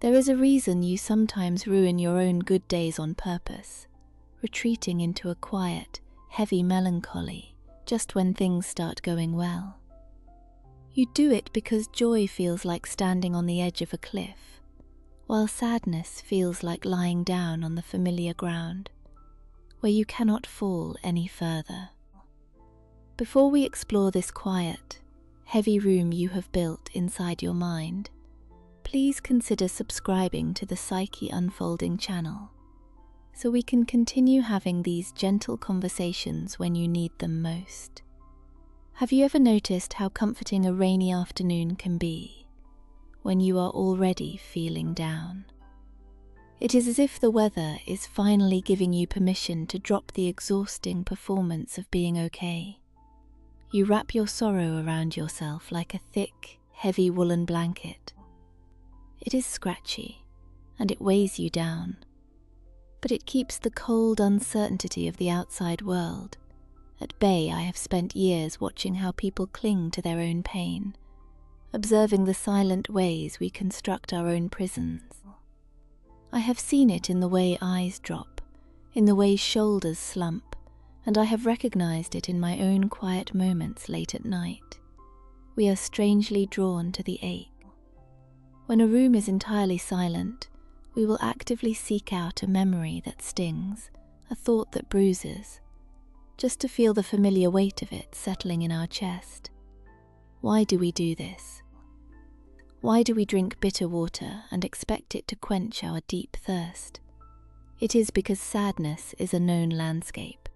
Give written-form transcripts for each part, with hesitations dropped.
There is a reason you sometimes ruin your own good days on purpose, retreating into a quiet, heavy melancholy just when things start going well. You do it because joy feels like standing on the edge of a cliff, while sadness feels like lying down on the familiar ground, where you cannot fall any further. Before we explore this quiet, heavy room you have built inside your mind, please consider subscribing to the Psyche Unfolding channel, so we can continue having these gentle conversations when you need them most. Have you ever noticed how comforting a rainy afternoon can be when you are already feeling down? It is as if the weather is finally giving you permission to drop the exhausting performance of being okay. You wrap your sorrow around yourself like a thick, heavy woolen blanket. It is scratchy, and it weighs you down, but it keeps the cold uncertainty of the outside world at bay. I have spent years watching how people cling to their own pain, observing the silent ways we construct our own prisons. I have seen it in the way eyes drop, in the way shoulders slump, and I have recognized it in my own quiet moments late at night. We are strangely drawn to the ache. When a room is entirely silent, we will actively seek out a memory that stings, a thought that bruises, just to feel the familiar weight of it settling in our chest. Why do we do this? Why do we drink bitter water and expect it to quench our deep thirst? It is because sadness is a known landscape.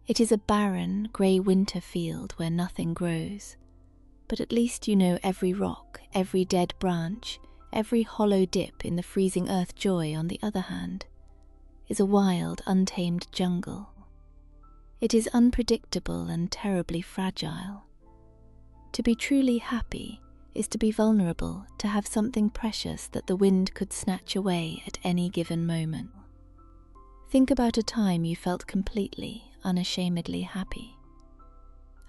It is a barren, grey winter field where nothing grows. But at least you know every rock, every dead branch, every hollow dip in the freezing earth. Joy, on the other hand, is a wild, untamed jungle. It is unpredictable and terribly fragile. To be truly happy is to be vulnerable, to have something precious that the wind could snatch away at any given moment. Think about a time you felt completely, unashamedly happy.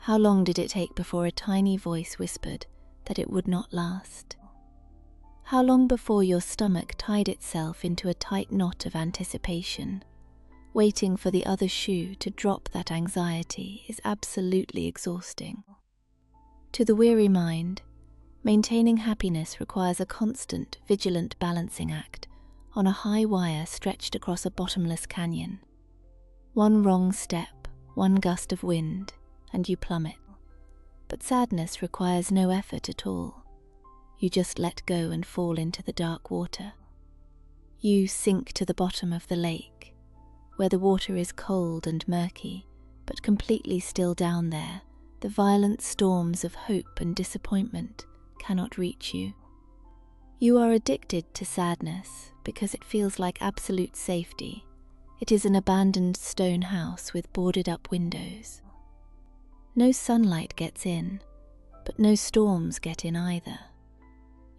How long did it take before a tiny voice whispered that it would not last? How long before your stomach tied itself into a tight knot of anticipation, waiting for the other shoe to drop? That anxiety is absolutely exhausting. To the weary mind, maintaining happiness requires a constant, vigilant balancing act on a high wire stretched across a bottomless canyon. One wrong step, one gust of wind, and you plummet. But sadness requires no effort at all. You just let go and fall into the dark water. You sink to the bottom of the lake, where the water is cold and murky, but completely still. Down there, the violent storms of hope and disappointment cannot reach you. You are addicted to sadness because it feels like absolute safety. It is an abandoned stone house with boarded up windows. No sunlight gets in, but no storms get in either.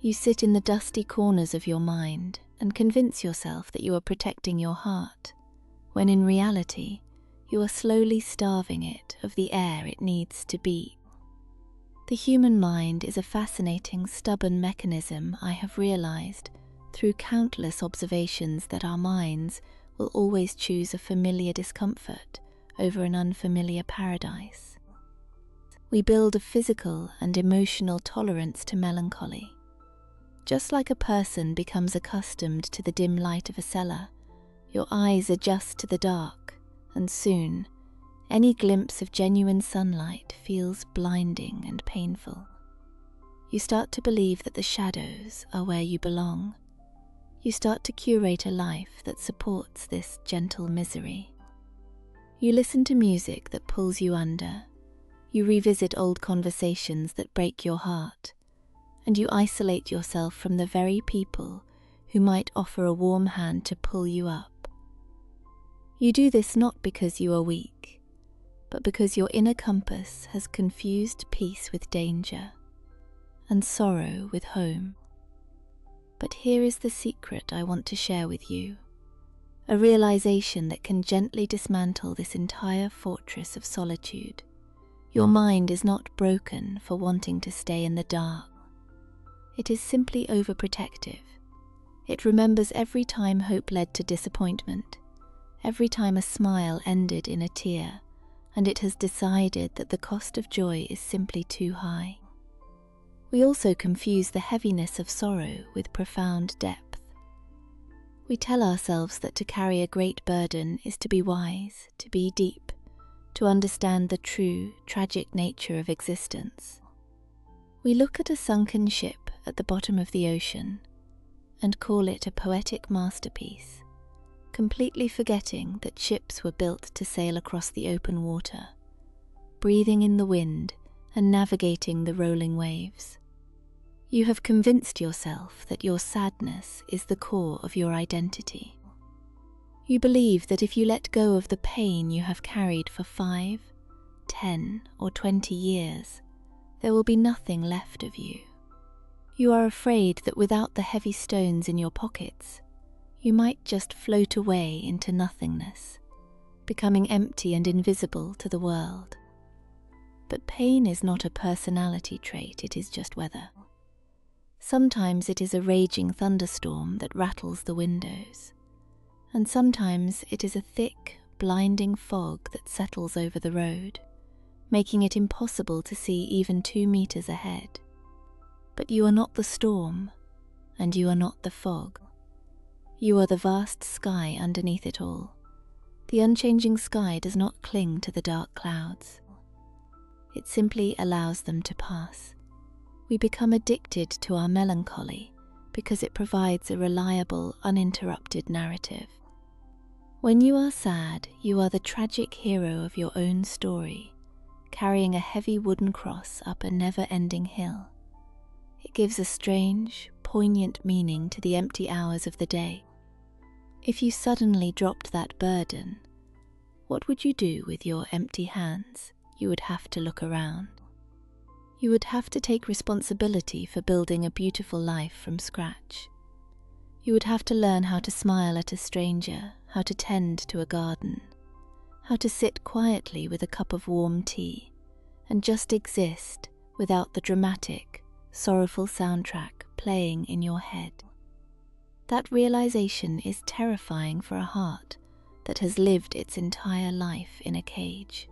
You sit in the dusty corners of your mind and convince yourself that you are protecting your heart, when in reality, you are slowly starving it of the air it needs to beat. The human mind is a fascinating, stubborn mechanism. I have realized through countless observations that our minds will always choose a familiar discomfort over an unfamiliar paradise. We build a physical and emotional tolerance to melancholy. Just like a person becomes accustomed to the dim light of a cellar, your eyes adjust to the dark, and soon, any glimpse of genuine sunlight feels blinding and painful. You start to believe that the shadows are where you belong. You start to curate a life that supports this gentle misery. You listen to music that pulls you under. You revisit old conversations that break your heart, and you isolate yourself from the very people who might offer a warm hand to pull you up. You do this not because you are weak, but because your inner compass has confused peace with danger and sorrow with home. But here is the secret I want to share with you, a realization that can gently dismantle this entire fortress of solitude. Your mind is not broken for wanting to stay in the dark. It is simply overprotective, It remembers every time hope led to disappointment, every time a smile ended in a tear, and it has decided that the cost of joy is simply too high. We also confuse the heaviness of sorrow with profound depth. We tell ourselves that to carry a great burden is to be wise, to be deep, to understand the true, tragic nature of existence. We look at a sunken ship at the bottom of the ocean and call it a poetic masterpiece, completely forgetting that ships were built to sail across the open water, breathing in the wind and navigating the rolling waves. You have convinced yourself that your sadness is the core of your identity. You believe that if you let go of the pain you have carried for 5, 10, or 20 years, there will be nothing left of you. You are afraid that without the heavy stones in your pockets, you might just float away into nothingness, becoming empty and invisible to the world. But pain is not a personality trait, it is just weather. Sometimes it is a raging thunderstorm that rattles the windows, and sometimes it is a thick, blinding fog that settles over the road, making it impossible to see even 2 meters ahead. But you are not the storm, and you are not the fog. You are the vast sky underneath it all. The unchanging sky does not cling to the dark clouds. It simply allows them to pass. We become addicted to our melancholy because it provides a reliable, uninterrupted narrative. When you are sad, you are the tragic hero of your own story, carrying a heavy wooden cross up a never-ending hill. It gives a strange, poignant meaning to the empty hours of the day. If you suddenly dropped that burden, what would you do with your empty hands? You would have to look around. You would have to take responsibility for building a beautiful life from scratch. You would have to learn how to smile at a stranger, how to tend to a garden, how to sit quietly with a cup of warm tea, and just exist without the dramatic, sorrowful soundtrack playing in your head. That realization is terrifying for a heart that has lived its entire life in a cage.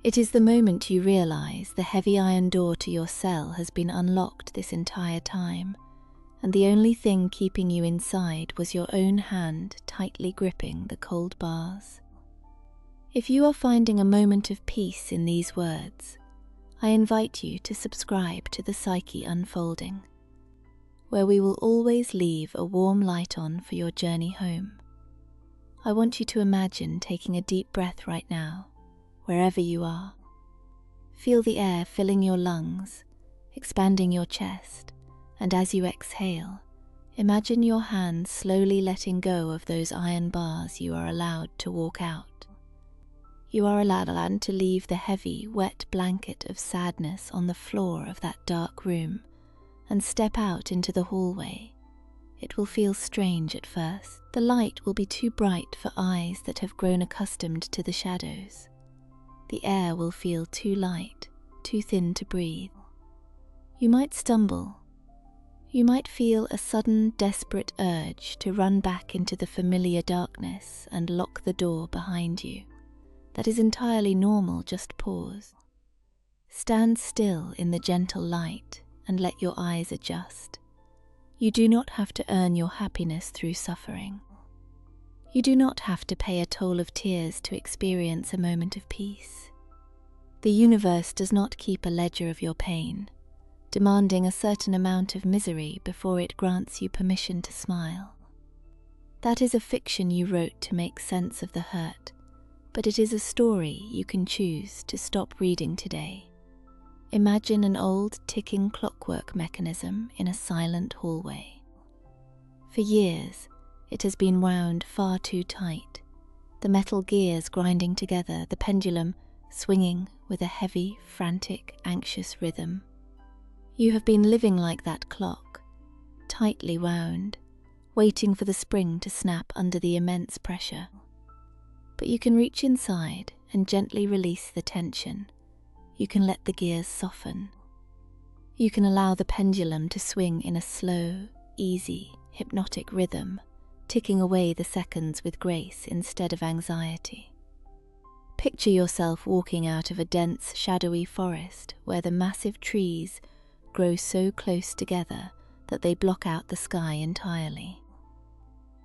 It is the moment you realize the heavy iron door to your cell has been unlocked this entire time, and the only thing keeping you inside was your own hand tightly gripping the cold bars. If you are finding a moment of peace in these words, I invite you to subscribe to the Psyche Unfolding, where we will always leave a warm light on for your journey home. I want you to imagine taking a deep breath right now, wherever you are. Feel the air filling your lungs, expanding your chest, and as you exhale, imagine your hands slowly letting go of those iron bars you are allowed to walk out. You are allowed to leave the heavy, wet blanket of sadness on the floor of that dark room and step out into the hallway. It will feel strange at first. The light will be too bright for eyes that have grown accustomed to the shadows. The air will feel too light, too thin to breathe. You might stumble. You might feel a sudden, desperate urge to run back into the familiar darkness and lock the door behind you. That is entirely normal, just pause. Stand still in the gentle light and let your eyes adjust. You do not have to earn your happiness through suffering. You do not have to pay a toll of tears to experience a moment of peace. The universe does not keep a ledger of your pain, demanding a certain amount of misery before it grants you permission to smile. That is a fiction you wrote to make sense of the hurt, but it is a story you can choose to stop reading today. Imagine an old ticking clockwork mechanism in a silent hallway. For years, it has been wound far too tight, the metal gears grinding together, the pendulum swinging with a heavy, frantic, anxious rhythm. You have been living like that clock, tightly wound, waiting for the spring to snap under the immense pressure. But you can reach inside and gently release the tension. You can let the gears soften. You can allow the pendulum to swing in a slow, easy, hypnotic rhythm, ticking away the seconds with grace instead of anxiety. Picture yourself walking out of a dense, shadowy forest where the massive trees grow so close together that they block out the sky entirely.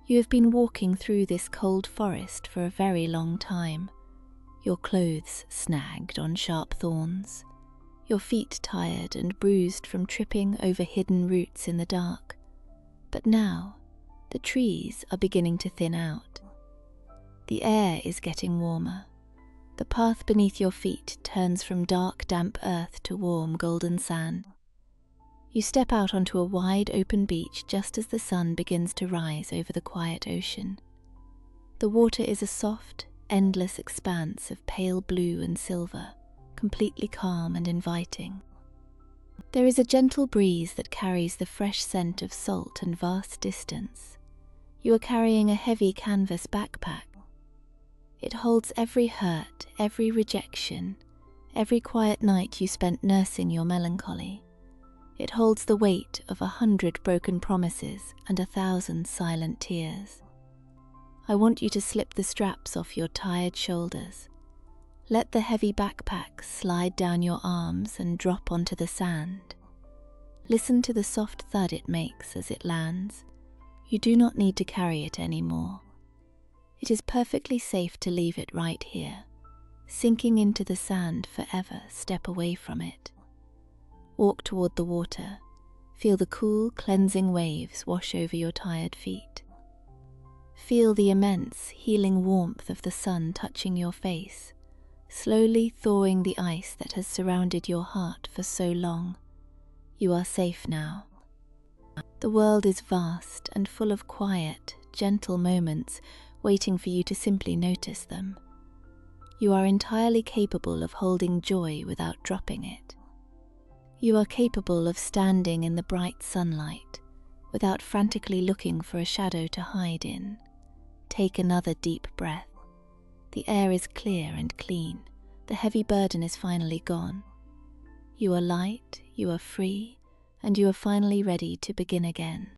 You have been walking through this cold forest for a very long time, your clothes snagged on sharp thorns, your feet tired and bruised from tripping over hidden roots in the dark. But now, the trees are beginning to thin out. The air is getting warmer. The path beneath your feet turns from dark, damp earth to warm, golden sand. You step out onto a wide, open beach just as the sun begins to rise over the quiet ocean. The water is a soft, endless expanse of pale blue and silver, completely calm and inviting. There is a gentle breeze that carries the fresh scent of salt and vast distance. You are carrying a heavy canvas backpack. It holds every hurt, every rejection, every quiet night you spent nursing your melancholy. It holds the weight of 100 broken promises and 1,000 silent tears. I want you to slip the straps off your tired shoulders. Let the heavy backpack slide down your arms and drop onto the sand. Listen to the soft thud it makes as it lands. You do not need to carry it anymore. It is perfectly safe to leave it right here, sinking into the sand forever. Step away from it. Walk toward the water. Feel the cool, cleansing waves wash over your tired feet. Feel the immense, healing warmth of the sun touching your face, slowly thawing the ice that has surrounded your heart for so long. You are safe now. The world is vast and full of quiet, gentle moments waiting for you to simply notice them. You are entirely capable of holding joy without dropping it. You are capable of standing in the bright sunlight without frantically looking for a shadow to hide in. Take another deep breath. The air is clear and clean. The heavy burden is finally gone. You are light, you are free, and you are finally ready to begin again.